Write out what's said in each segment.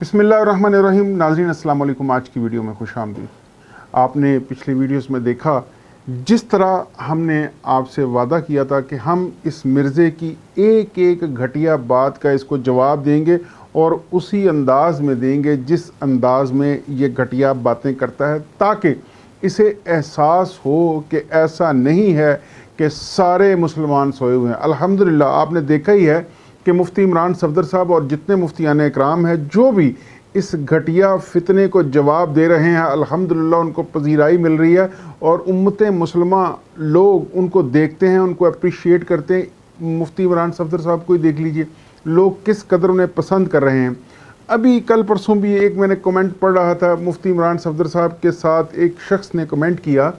बिस्मिल्लाहिर्रहमानिर्रहीम। नाज़रीन अस्सलाम वालेकुम। आज की वीडियो में खुश आमदीद। आपने पिछली वीडियोस में देखा जिस तरह हमने आपसे वादा किया था कि हम इस मिर्ज़े की एक एक घटिया बात का इसको जवाब देंगे और उसी अंदाज़ में देंगे जिस अंदाज़ में ये घटिया बातें करता है, ताकि इसे एहसास हो कि ऐसा नहीं है कि सारे मुसलमान सोए हुए हैं। अल्हम्दुलिल्लाह आपने देखा ही है कि मुफ्ती इमरान सफदर साहब और जितने मुफ्तियान इकराम हैं जो भी इस घटिया फितने को जवाब दे रहे हैं, अल्हम्दुलिल्लाह उनको पजीराई मिल रही है और उम्मत मुसलमा लोग उनको देखते हैं, उनको अप्रिशिएट करते हैं। मुफ्ती इमरान सफदर साहब को ही देख लीजिए, लोग किस कदर उन्हें पसंद कर रहे हैं। अभी कल परसों भी एक मैंने कमेंट पढ़ रहा था, मुफ्ती इमरान सफदर साहब के साथ एक शख्स ने कमेंट किया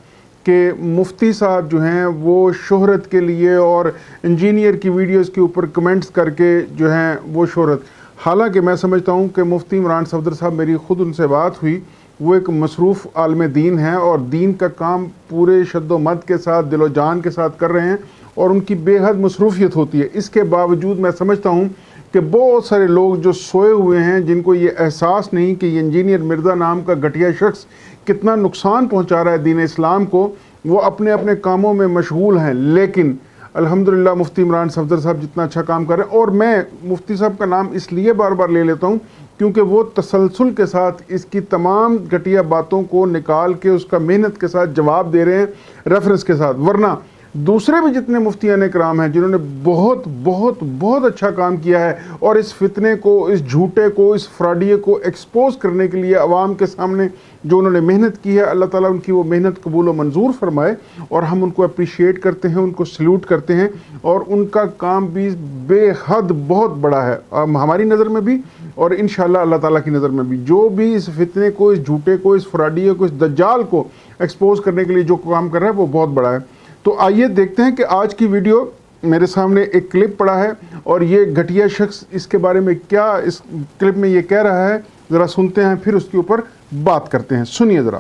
कि मुफ्ती साहब जो हैं वो शोहरत के लिए और इंजीनियर की वीडियोस के ऊपर कमेंट्स करके जो हैं वो शोहरत। हालांकि मैं समझता हूं कि मुफ्ती इमरान सफदर साहब, मेरी ख़ुद उनसे बात हुई, वो एक मसरूफ़ आलम दीन हैं और दीन का काम पूरे शद्दोमद के साथ, दिलो जान के साथ कर रहे हैं और उनकी बेहद मसरूफियत होती है। इसके बावजूद मैं समझता हूँ कि बहुत सारे लोग जो सोए हुए हैं, जिनको ये एहसास नहीं कि ये इंजीनियर मिर्ज़ा नाम का घटिया शख्स कितना नुकसान पहुंचा रहा है दीन इस्लाम को, वो अपने अपने कामों में मशगूल हैं। लेकिन अल्हम्दुलिल्लाह मुफ्ती इमरान सफदर साहब जितना अच्छा काम कर रहे हैं, और मैं मुफ्ती साहब का नाम इसलिए बार बार ले लेता हूँ क्योंकि वो तसलसल के साथ इसकी तमाम घटिया बातों को निकाल के उसका मेहनत के साथ जवाब दे रहे हैं, रेफरेंस के साथ। वरना दूसरे भी जितने मुफ्तियान इकराम हैं जिन्होंने बहुत बहुत बहुत अच्छा काम किया है और इस फितने को, इस झूठे को, इस फ्रॉडिये को एक्सपोज करने के लिए आवाम के सामने जो उन्होंने मेहनत की है, अल्लाह ताला उनकी वो मेहनत कबूल व मंजूर फरमाए और हम उनको अप्रिशिएट करते हैं, उनको सल्यूट करते हैं। और उनका काम भी बेहद बहुत बड़ा है हमारी नज़र में भी और इंशाअल्लाह अल्लाह ताला की नज़र में भी। जो भी इस फितने को, इस झूठे को, इस फ्रॉडिये को, इस दज्जाल को एक्सपोज करने के लिए जो काम कर रहा है वो बहुत बड़ा है। तो आइए देखते हैं कि आज की वीडियो, मेरे सामने एक क्लिप पड़ा है और ये घटिया शख्स इसके बारे में क्या इस क्लिप में ये कह रहा है, ज़रा सुनते हैं, फिर उसके ऊपर बात करते हैं। सुनिए ज़रा।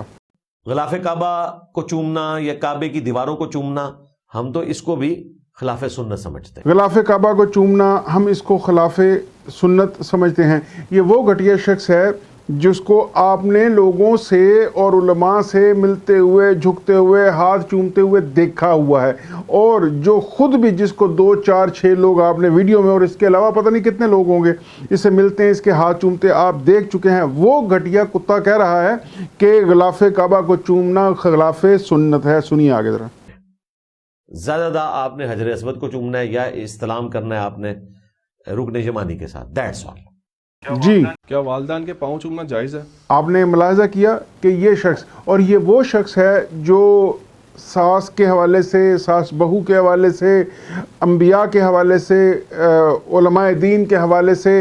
ग़िलाफ़े काबा को चूमना या काबे की दीवारों को चूमना, हम तो इसको भी खिलाफ़े सुन्नत समझते हैं। ग़िलाफ़े काबा को चूमना, हम इसको खिलाफ़े सुन्नत समझते हैं। ये वो घटिया शख्स है जिसको आपने लोगों से और उलमा से मिलते हुए, झुकते हुए, हाथ चूमते हुए देखा हुआ है, और जो खुद भी, जिसको 2, 4, 6 लोग आपने वीडियो में और इसके अलावा पता नहीं कितने लोग होंगे इससे मिलते हैं, इसके हाथ चूमते आप देख चुके हैं। वो घटिया कुत्ता कह रहा है कि ग़िलाफ़े काबा को चूमना खिलाफ़े सुन्नत है। सुनिए आगे ज़रा। ज़्यादा आपने हजर अस्वद को चूमना है या इस्लाम करना है आपने रुकन यमानी के साथ, दैट्स ऑल। जी, क्या वालिदैन के पाँव चूमना जायज़ है? आपने मुलाहजा किया कि ये शख्स, और ये वो शख्स है जो सास के हवाले से, सास बहू के हवाले से, अंबिया के हवाले से, उलमाए दीन के हवाले से,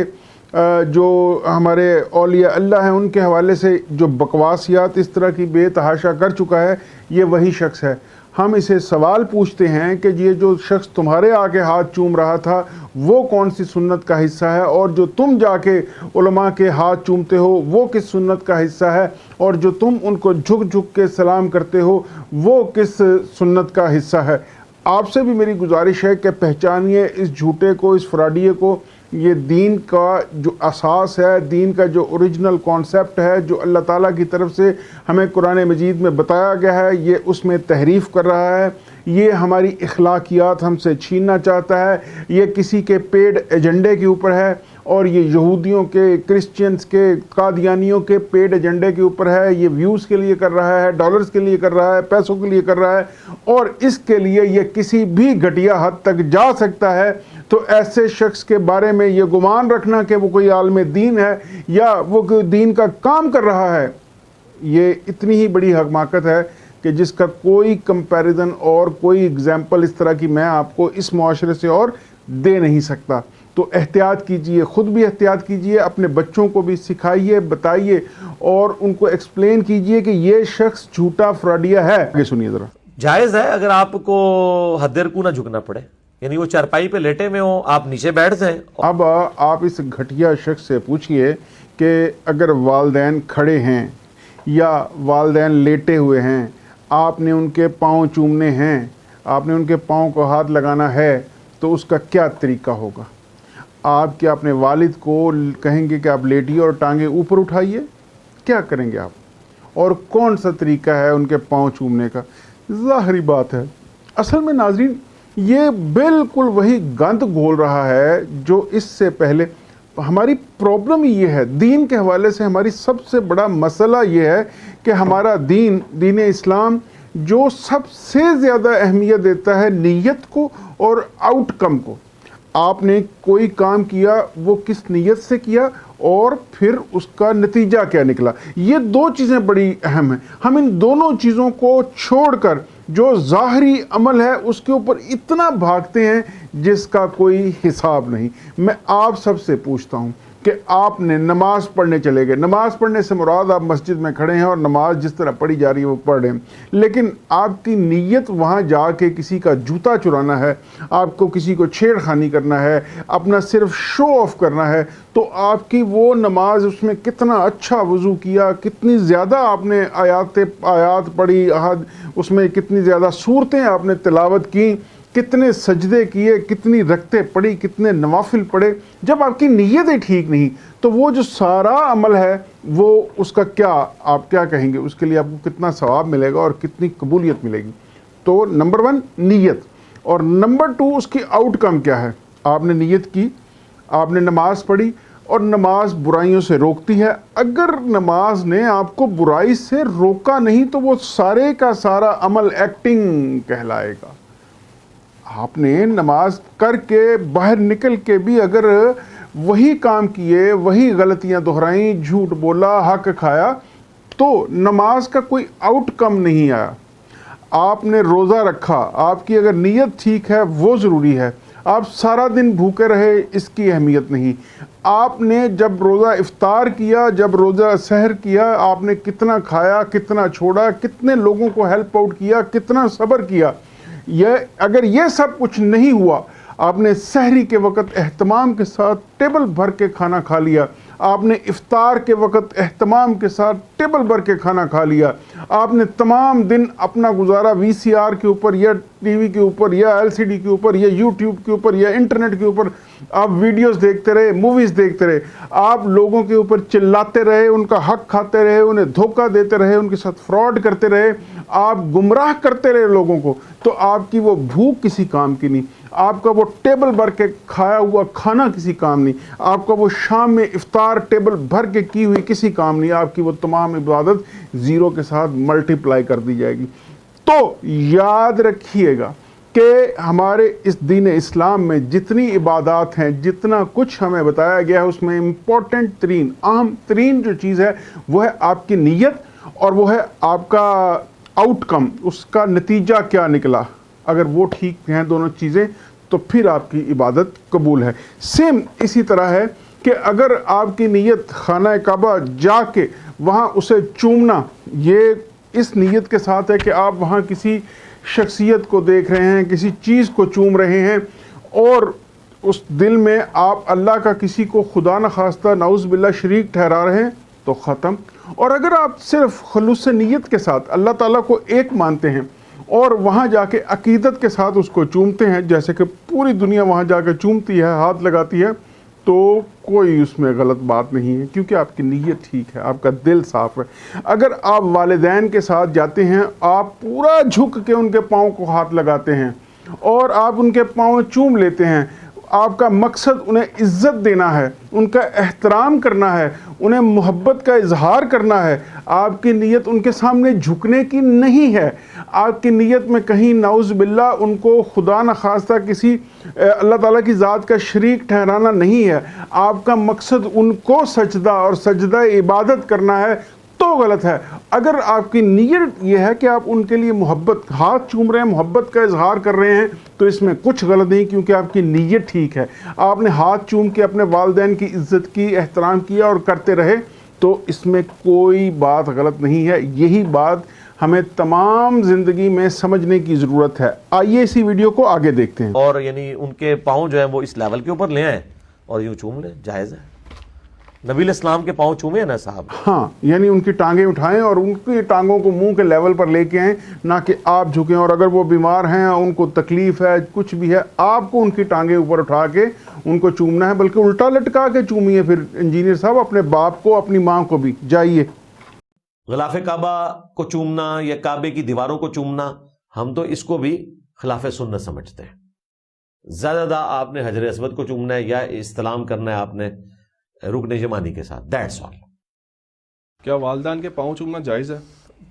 जो हमारे औलिया अल्लाह हैं उनके हवाले से जो बकवासियात इस तरह की बेतहाशा कर चुका है, ये वही शख्स है। हम इसे सवाल पूछते हैं कि ये जो शख्स तुम्हारे आके हाथ चूम रहा था वो कौन सी सुन्नत का हिस्सा है, और जो तुम जाके उलमा के हाथ चूमते हो वो किस सुन्नत का हिस्सा है, और जो तुम उनको झुक झुक के सलाम करते हो वो किस सुन्नत का हिस्सा है। आपसे भी मेरी गुजारिश है कि पहचानिए इस झूठे को, इस फ्रॉडिये को। ये दीन का जो असास है, दीन का जो ओरिजिनल कॉन्सेप्ट है, जो अल्लाह ताला की तरफ से हमें कुरान मजीद में बताया गया है, ये उसमें तहरीफ़ कर रहा है। ये हमारी इखलाकियात हमसे छीनना चाहता है। ये किसी के पेड एजेंडे के ऊपर है और ये यहूदियों के, क्रिश्चियंस के, कादियानियों के पेड एजेंडे के ऊपर है। ये व्यूज़ के लिए कर रहा है, डॉलर्स के लिए कर रहा है, पैसों के लिए कर रहा है, और इसके लिए ये किसी भी घटिया हद तक जा सकता है। तो ऐसे शख्स के बारे में ये गुमान रखना कि वो कोई आलम दीन है या वो कोई दीन का काम कर रहा है, ये इतनी ही बड़ी हकमाकत है कि जिसका कोई कंपैरिजन और कोई एग्जाम्पल इस तरह की मैं आपको इस मुआशरे से और दे नहीं सकता। तो एहतियात कीजिए, ख़ुद भी एहतियात कीजिए, अपने बच्चों को भी सिखाइए, बताइए और उनको एक्सप्लेन कीजिए कि ये शख्स झूठा फ्रॉडिया है। आगे सुनिए ज़रा। जायज़ है अगर आपको हद्देर को ना झुकना पड़े, यानी वो चारपाई पे लेटे में हो, आप नीचे बैठ जाएं। अब आप इस घटिया शख्स से पूछिए कि अगर वालिदैन खड़े हैं या वालिदैन लेटे हुए हैं, आपने उनके पाँव चूमने हैं, आपने उनके पाँव को हाथ लगाना है, तो उसका क्या तरीका होगा। آپ کیا اپنے والد کو کہیں گے کہ آپ لیٹیے اور ٹانگیں اوپر اٹھائیے؟ کیا کریں گے آپ؟ اور کون سا طریقہ ہے ان کے پاؤں چومنے کا؟ ظاہری بات ہے. اصل میں ناظرین یہ بالکل وہی گند گھول رہا ہے جو اس سے پہلے. ہماری پرابلم یہ ہے دین کے حوالے سے، ہماری سب سے بڑا مسئلہ یہ ہے کہ ہمارا دین اسلام جو سب سے زیادہ اہمیت دیتا ہے نیت کو اور آؤٹ کم کو. آپ نے کوئی کام کیا وہ کس نیت سے کیا اور پھر اس کا نتیجہ کیا نکلا، یہ دو چیزیں بڑی اہم ہیں. ہم ان دونوں چیزوں کو چھوڑ کر جو ظاہری عمل ہے اس کے اوپر اتنا بھاگتے ہیں جس کا کوئی حساب نہیں. میں آپ سب سے پوچھتا ہوں کہ آپ نے نماز پڑھنے چلے گئے، نماز پڑھنے سے مراد آپ مسجد میں کھڑے ہیں اور نماز جس طرح پڑھی جا رہی ہے وہ پڑھ رہے ہیں، لیکن آپ کی نیت وہاں جا کے کسی کا جوتا چرانا ہے، آپ کو کسی کو چھیڑ خانی کرنا ہے، اپنا صرف شو آف کرنا ہے، تو آپ کی وہ نماز، اس میں کتنا اچھا وضو کیا، کتنی زیادہ آپ نے آیات پڑھی، اس میں کتنی زیادہ صورتیں آپ نے تلاوت کی، کتنے سجدے کیے، کتنی رکعتیں پڑھی، کتنے نوافل پڑھے. جب آپ کی نیت ہی ٹھیک نہیں تو وہ جو سارا عمل ہے وہ اس کا کیا، آپ کیا کہیں گے، اس کے لیے آپ کو کتنا ثواب ملے گا اور کتنی قبولیت ملے گی. تو نمبر 1 نیت، اور نمبر 2 اس کی آؤٹ کم کیا ہے. آپ نے نیت کی، آپ نے نماز پڑھی، اور نماز برائیوں سے روکتی ہے. اگر نماز نے آپ کو برائی سے روکا نہیں تو وہ سارے کا سارا عمل ایکٹنگ کہلائے گا. آپ نے نماز کر کے باہر نکل کے بھی اگر وہی کام کیے، وہی غلطیاں دہرائیں، جھوٹ بولا، حق کھایا، تو نماز کا کوئی آؤٹ کم نہیں آیا. آپ نے روزہ رکھا، آپ کی اگر نیت ٹھیک ہے وہ ضروری ہے. آپ سارا دن بھوکے رہے، اس کی اہمیت نہیں. آپ نے جب روزہ افطار کیا، جب روزہ سحر کیا، آپ نے کتنا کھایا، کتنا چھوڑا، کتنے لوگوں کو ہیلپ آؤٹ کیا، کتنا صبر کیا. اگر یہ سب کچھ نہیں ہوا، آپ نے سحری کے وقت اہتمام کے ساتھ ٹیبل بھر کے کھانا کھا لیا، آپ نے افطار کے وقت اہتمام کے ساتھ ٹیبل بھر کے کھانا کھا لیا، آپ نے تمام دن اپنا گزارا VCR کے اوپر یا ٹی وی کے اوپر یا LCD کے اوپر یا YouTube کے اوپر یا انٹرنیٹ کے اوپر آپ ویڈیوز دیکھتے رہے، موویز دیکھتے رہے، آپ لوگوں کے اوپر چلاتے رہے، ان کا حق کھاتے رہے، انہیں دھوکہ دیتے رہے، ان کے ساتھ فراڈ کرتے رہے، آپ گمراہ کرتے رہے لوگوں کو، تو آپ کی وہ بھوک کسی کام کی نہیں، آپ کا وہ ٹیبل بھر کے کھایا ہوا کھانا کسی کام نہیں، آپ کا وہ شام میں افطار ٹیبل بھر کے کی ہوئی کسی کام نہیں. آپ کی وہ تمام عبادت زیرو کے ساتھ ملٹیپلائی کر دی جائے گی. تو یاد رکھیے گا کہ ہمارے اس دین اسلام میں جتنی عبادات ہیں، جتنا کچھ ہمیں بتایا گیا ہے، اس میں امپورٹنٹ ترین، اہم ترین جو چیز ہے وہ ہے آپ کی نیت، اور وہ ہے آپ کا آؤٹ کم، اس کا نتیجہ کیا نکلا. اگر وہ ٹھیک ہیں دونوں چیزیں تو پھر آپ کی عبادت قبول ہے. سیم اسی طرح ہے کہ اگر آپ کی نیت خانہ کعبہ جا کے وہاں اسے چومنا، یہ اس نیت کے ساتھ ہے کہ آپ وہاں کسی شخصیت کو دیکھ رہے ہیں، کسی چیز کو چوم رہے ہیں، اور اس دل میں آپ اللہ کا کسی کو خدا نخواستہ نعوذ باللہ شریک ٹھہرا رہے ہیں تو ختم. اور اگر آپ صرف خلوص نیت کے ساتھ اللہ تعالیٰ کو ایک مانتے ہیں اور وہاں جا کے عقیدت کے ساتھ اس کو چومتے ہیں، جیسے کہ پوری دنیا وہاں جا کے چومتی ہے، ہاتھ لگاتی ہے، تو کوئی اس میں غلط بات نہیں ہے، کیونکہ آپ کی نیت ٹھیک ہے، آپ کا دل صاف ہے. اگر آپ والدین کے ساتھ جاتے ہیں، آپ پورا جھک کے ان کے پاؤں کو ہاتھ لگاتے ہیں اور آپ ان کے پاؤں چوم لیتے ہیں، آپ کا مقصد انہیں عزت دینا ہے، ان کا احترام کرنا ہے، انہیں محبت کا اظہار کرنا ہے، آپ کی نیت ان کے سامنے جھکنے کی نہیں ہے، آپ کی نیت میں کہیں نعوذ باللہ ان کو خدا نخواستہ کسی اللہ تعالیٰ کی ذات کا شریک ٹھہرانا نہیں ہے، آپ کا مقصد ان کو سجدہ اور سجدہ عبادت کرنا ہے، تو غلط ہے. اگر آپ کی نیت یہ ہے کہ آپ ان کے لیے محبت، ہاتھ چوم رہے ہیں، محبت کا اظہار کر رہے ہیں، تو اس میں کچھ غلط نہیں، کیونکہ آپ کی نیت ٹھیک ہے. آپ نے ہاتھ چوم کے اپنے والدین کی عزت کی، احترام کیا اور کرتے رہے، تو اس میں کوئی بات غلط نہیں ہے. یہی بات ہمیں تمام زندگی میں سمجھنے کی ضرورت ہے. آئیے اسی ویڈیو کو آگے دیکھتے ہیں. اور یعنی ان کے پاؤں جو ہیں وہ اس لیول کے اوپر لے آئیں اور یوں چوم لیں، جائز ہے. नबी इस्लाम के पाँव चूमे ना साहब। हाँ, यानी उनकी टांगें उठाएं और उनकी टांगों को मुंह के लेवल पर लेके आएं, ना कि आप झुकें। और अगर वो बीमार हैं, उनको तकलीफ है, कुछ भी है, आपको उनकी टांगें ऊपर उठा के उनको चूमना है, बल्कि उल्टा लटका के चूमिए। फिर इंजीनियर साहब, अपने बाप को, अपनी माँ को भी जाइए। ग़िलाफ़ काबा को चूमना या काबे की दीवारों को चूमना, हम तो इसको भी खिलाफ सुन्नत समझते हैं। ज़्यादा आपने हजर अस्वद को चूमना है या इस्लाम करना है आपने रुकन यमानी के साथ, दैट्स ऑल। क्या वालदान के पाँव चूमना जायज़ है?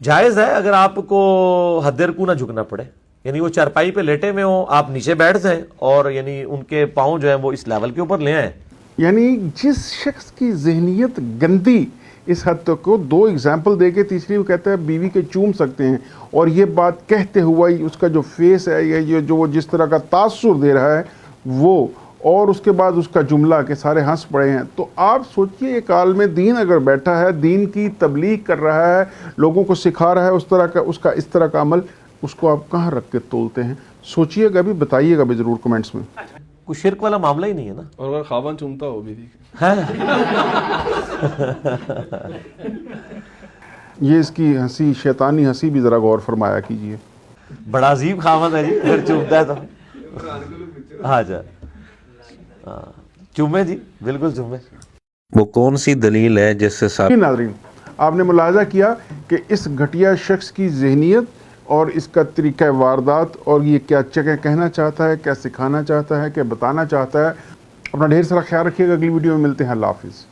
जायज़ है अगर आपको हद्देर को ना झुकना पड़े, यानी वो चारपाई पे लेटे में हो, आप नीचे बैठ जाएं और यानी उनके पाँव जो है वो इस लेवल के ऊपर ले आए। यानी जिस शख्स की जहनीत गंदी इस हद तक को, दो एग्जाम्पल दे के तीसरी वो कहता है बीवी के चूम सकते हैं, और ये बात कहते हुआ ही उसका जो फेस है या ये जो वो जिस तरह का तासुर दे रहा है वो, और उसके बाद उसका जुमला के सारे हंस पड़े हैं। तो आप सोचिए, एक आलिम दीन अगर बैठा है, दीन की तबलीग कर रहा है, लोगों को सिखा रहा है उस तरह का, उसका इस तरह का अमल, उसको आप कहाँ रख के तोलते हैं? सोचिएगा भी, बताइएगा भी ज़रूर कमेंट्स में। कुछ शिरक वाला मामला ही नहीं है ना। और अगर खावन चूमता हो बीवी ये इसकी हंसी, शैतानी हंसी भी ज़रा गौर फरमाया कीजिए। बड़ा अजीब खामद है जी, अगर चूमता है तो। हाँ जा, चूमे जी, बिल्कुल चूमे। वो कौन सी दलील है जिससे साबित? नाज़रीन, आपने मुलाहजा किया कि इस घटिया शख्स की जहनीत और इसका तरीक़ा वारदात, और ये क्या जगह कहना चाहता है, क्या सिखाना चाहता है, क्या बताना चाहता है। अपना ढेर सारा ख्याल रखिएगा। अगली वीडियो में मिलते हैं। अल्लाह हाफ़िज़।